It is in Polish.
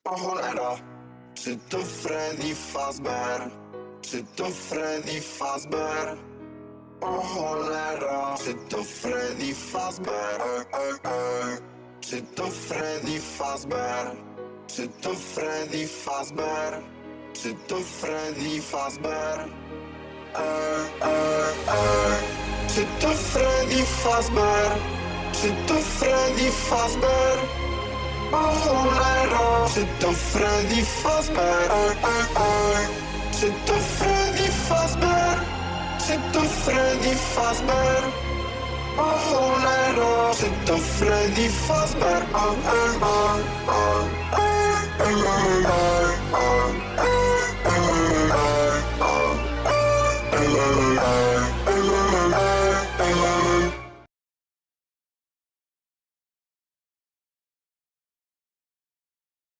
O cholera, czy to Freddy Fazbear? Czy to Freddy Fazbear? O cholera, czy to Freddy Fazbear? Czy to Freddy Fazbear? Czy to Freddy Fazbear? Czy to Freddy Fazbear? Czy to Freddy Fazbear? Czy to Freddy Fazbear? O cholera, czy to Freddy Fazbear? Czy to Freddy Fazbear? Czy to Freddy Fazbear? O cholera, czy to Freddy Fazbear?